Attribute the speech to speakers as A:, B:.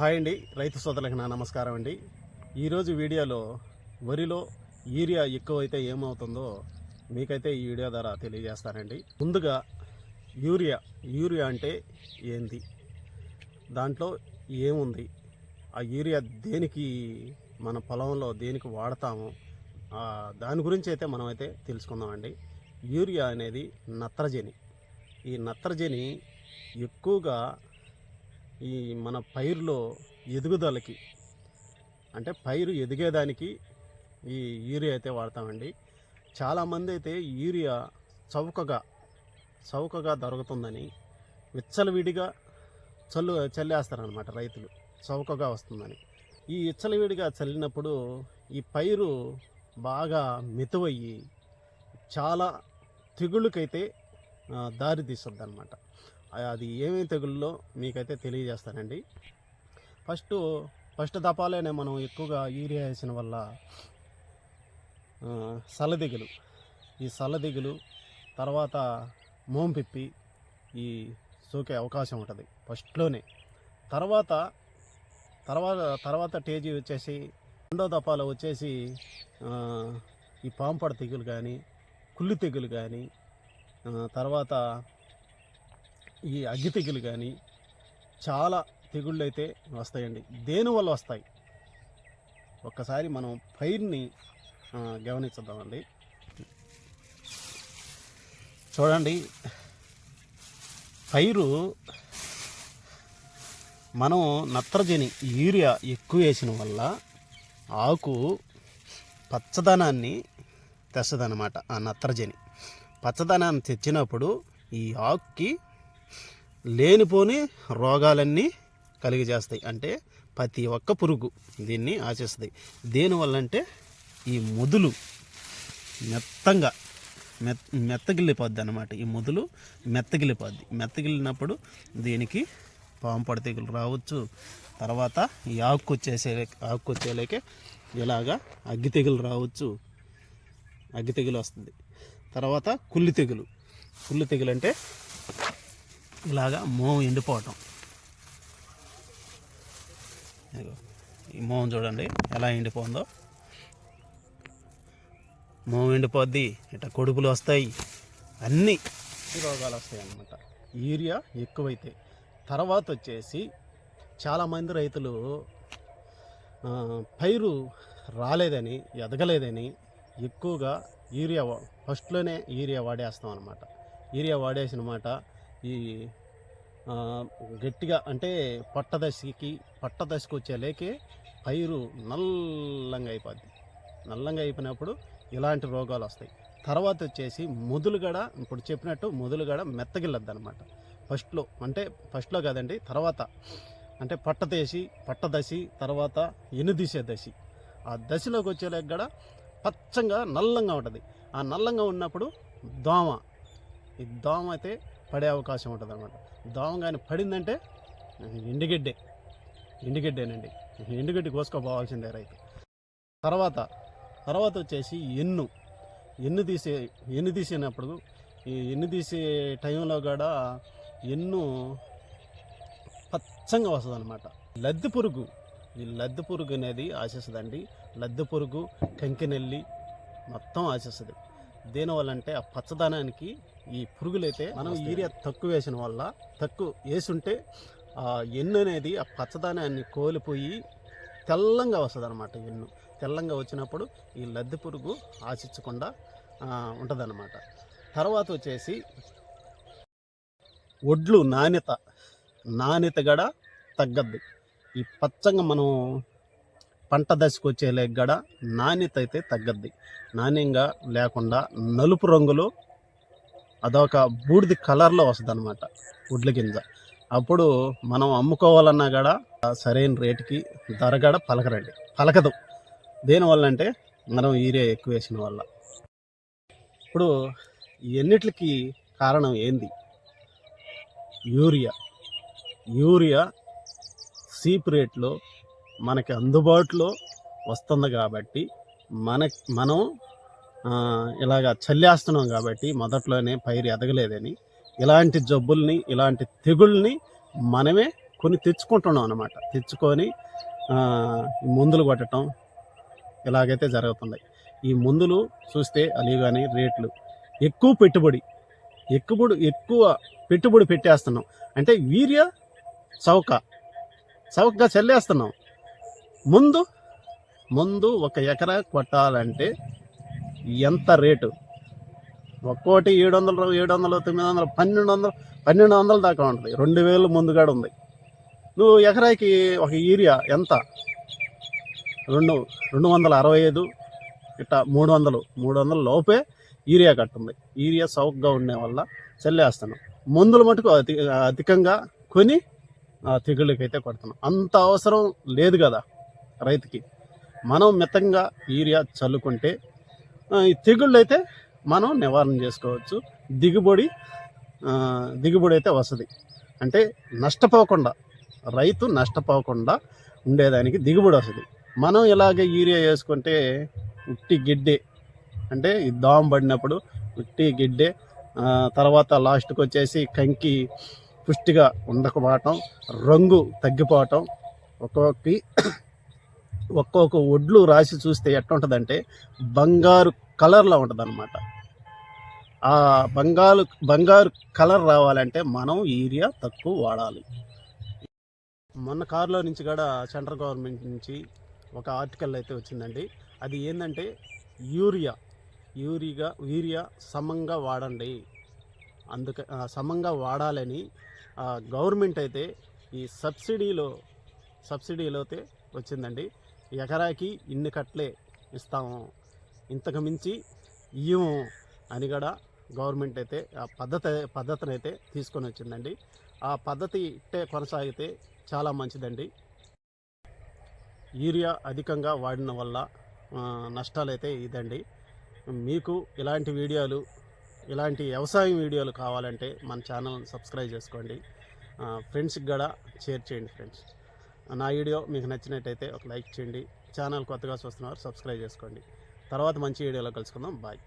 A: Hi అండి, రైతు సోదరులకు నా నమస్కారం అండి. ఈరోజు వీడియోలో వరిలో యూరియా ఎక్కువైతే ఏమవుతుందో మీకైతే ఈ వీడియో ద్వారా తెలియజేస్తానండి. ముందుగా యూరియా అంటే ఏంది, దాంట్లో ఏముంది, ఆ యూరియా దేనికి మన పొలంలో దేనికి వాడతాము, దాని గురించి అయితే మనమైతే తెలుసుకుందామండి. యూరియా అనేది నత్రజని. ఈ నత్రజని ఎక్కువగా ఈ మన పైరులో ఎదుగుదలకి, అంటే పైరు ఎదిగేదానికి ఈ యూరియా అయితే వాడతామండి. చాలామంది అయితే యూరియా చౌకగా దొరుకుతుందని విచ్చలవిడిగా చల్లేస్తారనమాట రైతులు, చౌకగా వస్తుందని. ఈ విచ్చలవిడిగా చల్లినప్పుడు ఈ పైరు బాగా మెతువయ్యి చాలా తెగుళ్ళకైతే దారి తీస్తుంది అనమాట. అది ఏమేమి తెగుళ్ళో మీకైతే తెలియజేస్తానండి. ఫస్ట్ దపాలేనే మనం ఎక్కువగా యూరియా వేసిన వల్ల సల్లదిగులు తర్వాత మోంపిప్పి ఈ సోకే అవకాశం ఉంటుంది ఫస్ట్లోనే. తర్వాత టేజీ వచ్చేసి రెండో దపాలో వచ్చేసి ఈ పాంపడ తెగులు కానీ, కుళ్ళు తెగులు కానీ, తర్వాత ఈ అగ్గి తెగులు కానీ, చాలా తెగుళ్ళు అయితే వస్తాయండి. దేనివల్ల వస్తాయి ఒక్కసారి మనం పైరుని గమనించుద్దామండి. చూడండి, పైరు మనం నత్రజని యూరియా ఎక్కువ వేసిన వల్ల ఆకు పచ్చదనాన్ని తెస్తుందన్నమాట. ఆ నత్రజని పచ్చదనాన్ని తెచ్చినప్పుడు ఈ ఆకుకి లేనిపోని రోగాలన్నీ కలిగజేస్తాయి. అంటే ప్రతి ఒక్క పురుగు దీన్ని ఆశిస్తుంది. దేనివల్ల అంటే ఈ మొదలు మెత్తగిల్లిపోద్ది అన్నమాట. ఈ మొదలు మెత్తగిల్లినప్పుడు దీనికి పాంపడ తెగులు రావచ్చు. తర్వాత ఈ ఆకుకొచ్చేలేకే ఇలాగా అగ్గి తెగులు రావచ్చు. అగ్గి తెగులు వస్తుంది. తర్వాత కుళ్ళు తెగులు అంటే ఇలాగా మోం ఎండిపోవటం. ఈ మోం చూడండి ఎలా ఎండిపోతుందో. మోం ఎండిపోద్ది, ఇట్లా కొడుకులు వస్తాయి, అన్నీ రోగాలు వస్తాయి అన్నమాట యూరియా ఎక్కువైతే. తర్వాత వచ్చేసి చాలామంది రైతులు పైరు రాలేదని, ఎదగలేదని ఎక్కువగా ఫస్ట్లోనే యూరియా వాడేస్తాం అన్నమాట. యూరియా వాడేసిన మాట ఈ గట్టిగా అంటే పట్టదశకు వచ్చేలేకే పైరు నల్లంగా అయిపోయినప్పుడు ఇలాంటి రోగాలు వస్తాయి. తర్వాత వచ్చేసి ఇప్పుడు చెప్పినట్టు మొదలుగడ మెత్తగిల్లద్దు అనమాట. ఫస్ట్లో కాదండి, తర్వాత అంటే పట్టదశి తర్వాత ఎనుదీసే దశ. ఆ దశలోకి వచ్చేలేక కూడా పచ్చంగా నల్లంగా ఉంటుంది. ఆ నల్లంగా ఉన్నప్పుడు ఈ దోమ అయితే పడే అవకాశం ఉంటుంది అనమాట. దోమ కానీ పడిందంటే ఎండుగడ్డేనండి. ఎండుగడ్డి కోసుకోపోవాల్సిందే రైతు. తర్వాత వచ్చేసి ఎన్ను తీసేటప్పుడు ఈ ఎన్ను తీసే టైంలో కూడా ఎన్ను పచ్చంగా వస్తుంది అనమాట. ఈ లద్దె పురుగు అనేది ఆశిస్తుందండి. లద్దె పురుగు, కంకినెల్లి మొత్తం ఆశిస్తుంది. దేనివల్ల అంటే ఆ పచ్చదనానికి ఈ పురుగులైతే మనం యూరియా తక్కువ వేసుంటే ఆ ఎన్ను అనేది ఆ పచ్చదనాన్ని కోల్పోయి తెల్లంగా వస్తుంది అనమాట. తెల్లంగా వచ్చినప్పుడు ఈ లద్దె పురుగు ఆశించకుండా ఉంటుంది అన్నమాట. తర్వాత వచ్చేసి ఒడ్లు నాణ్యత కూడా తగ్గద్ది. ఈ పచ్చంగా మనం పంట దశకు వచ్చే గడ నాణ్యత అయితే తగ్గద్ది. నాణ్యంగా లేకుండా నలుపు రంగులో అదొక బూడిది కలర్లో వస్తుంది అనమాట వడ్ల గింజ. అప్పుడు మనం అమ్ముకోవాలన్నా కూడా సరైన రేటుకి ధర కూడా పలకదు. దేనివల్ల అంటే మనం యూరియా ఎక్కువ వేసిన వల్ల. ఇప్పుడు ఎన్నిటికి కారణం ఏంది? యూరియా చీప్ రేట్లో మనకి అందుబాటులో వస్తుంది కాబట్టి మనం ఇలాగా చల్లేస్తున్నాం కాబట్టి మొదట్లోనే పైరు ఎదగలేదని ఇలాంటి జబ్బుల్ని, ఇలాంటి తెగుళ్ళని మనమే కొని తెచ్చుకుంటున్నాం అన్నమాట. తెచ్చుకొని మందులు కొట్టడం ఇలాగైతే జరుగుతుంది. ఈ మందులు చూస్తే అలివి కానీ రేట్లు ఎక్కువ పెట్టుబడి పెట్టేస్తున్నాం. అంటే వీర్య చౌకగా చల్లేస్తున్నాం. ముందు 1 ఎకరా కొట్టాలంటే ఎంత రేటు? ఒక్కోటి 700, 900, 1200 దాకా ఉంటుంది. 2000 ముందు కూడా ఉంది. నువ్వు ఎకరాకి ఒక యూరియా ఎంత? 265 ఇట్లా 300 లోపే యూరియా కట్టుంది. యూరియా చౌకగా ఉండే వల్ల చల్లేస్తున్నాం. మందులు మటుకు అధికంగా కొని తెగుళ్ళకైతే కొడుతున్నాం. అంత అవసరం లేదు కదా రైతుకి. మనం మితంగా యూరియా చల్లుకుంటే ఈ తెగుళ్ళు అయితే మనం నివారణ చేసుకోవచ్చు. దిగుబడి అయితే వస్తుంది. అంటే రైతు నష్టపోకుండా ఉండేదానికి దిగుబడి వస్తుంది. మనం ఇలాగే యూరియా వేసుకుంటే ఉట్టి గిడ్డే, అంటే ఈ దోమ పడినప్పుడు ఉట్టి గిడ్డే, తర్వాత లాస్ట్కి వచ్చేసి కంకి పుష్టిగా ఉండకపోవటం, రంగు తగ్గిపోవటం, ఒక్కొక్క ఒడ్లు రాసి చూస్తే ఎట్లుంటుందంటే బంగారు కలర్లో ఉంటుంది అనమాట. ఆ బంగారు కలర్ రావాలంటే మనం యూరియా తక్కువ వాడాలి. మొన్న కారులో నుంచి కూడా సెంట్రల్ గవర్నమెంట్ నుంచి ఒక ఆర్టికల్ అయితే వచ్చిందండి. అది ఏంటంటే యూరియా సమంగా వాడండి, సమంగా వాడాలని గవర్నమెంట్ అయితే ఈ సబ్సిడీలో అయితే వచ్చిందండి. ఎకరాకి ఇన్ని కట్లే ఇస్తాము, ఇంతకు మించి ఇయ్యము అని కూడా గవర్నమెంట్ అయితే ఆ పద్ధతిని అయితే తీసుకొని వచ్చిందండి. ఆ పద్ధతి ఇట్టే కొనసాగితే చాలా మంచిదండి. యూరియా అధికంగా వాడిన వల్ల నష్టాలు అయితే ఇదండి. మీకు ఇలాంటి వ్యవసాయం వీడియోలు కావాలంటే మన ఛానల్ సబ్స్క్రైబ్ చేసుకోండి. ఫ్రెండ్స్కి కూడా షేర్ చేయండి. ఫ్రెండ్స్, నా వీడియో మీకు నచ్చినట్టయితే ఒక లైక్ చేయండి. ఛానల్ కొత్తగా చూస్తున్నారు, సబ్స్క్రైబ్ చేసుకోండి. తర్వాత మంచి వీడియోలో కలుసుకుందాం. బాయ్.